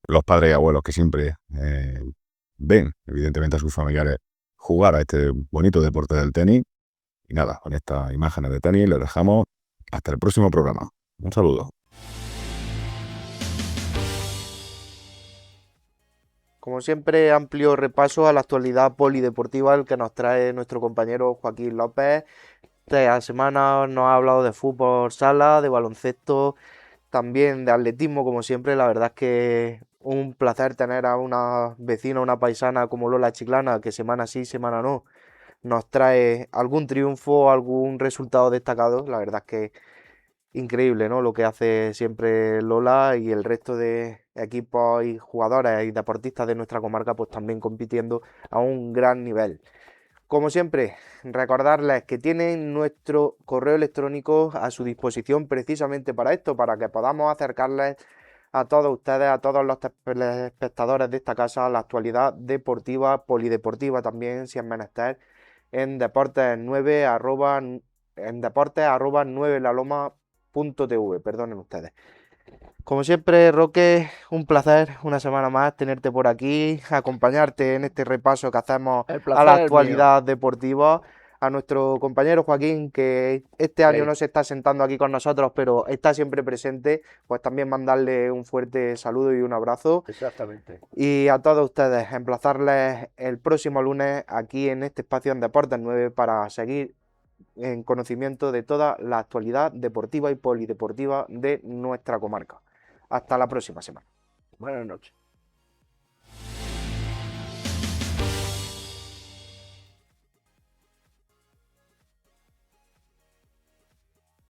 los padres y abuelos que siempre ven, evidentemente, a sus familiares jugar a este bonito deporte del tenis. Y nada, con estas imágenes de tenis les dejamos hasta el próximo programa. Un saludo. Como siempre, amplio repaso a la actualidad polideportiva, el que nos trae nuestro compañero Joaquín López. Esta semana nos ha hablado de fútbol sala, de baloncesto, también de atletismo, como siempre. La verdad es que un placer tener a una vecina, una paisana como Lola Chiclana, que semana sí, semana no, nos trae algún triunfo, algún resultado destacado. La verdad es que increíble, ¿no? Lo que hace siempre Lola y el resto de equipos y jugadores y deportistas de nuestra comarca, pues también compitiendo a un gran nivel. Como siempre, recordarles que tienen nuestro correo electrónico a su disposición precisamente para esto, para que podamos acercarles a todos ustedes, a todos los espectadores de esta casa, la actualidad deportiva, polideportiva también, si es menester, en deportes9 en deportes@9laloma.tv, perdonen ustedes. Como siempre, Roque, un placer una semana más tenerte por aquí, acompañarte en este repaso que hacemos El a la placer es mío. actualidad deportiva. A nuestro compañero Joaquín, que este año Sí, no se está sentando aquí con nosotros, pero está siempre presente, pues también mandarle un fuerte saludo y un abrazo. exactamente. Y a todos ustedes, emplazarles el próximo lunes aquí en este espacio en Deportes 9 para seguir en conocimiento de toda la actualidad deportiva y polideportiva de nuestra comarca. Hasta la próxima semana. Buenas noches.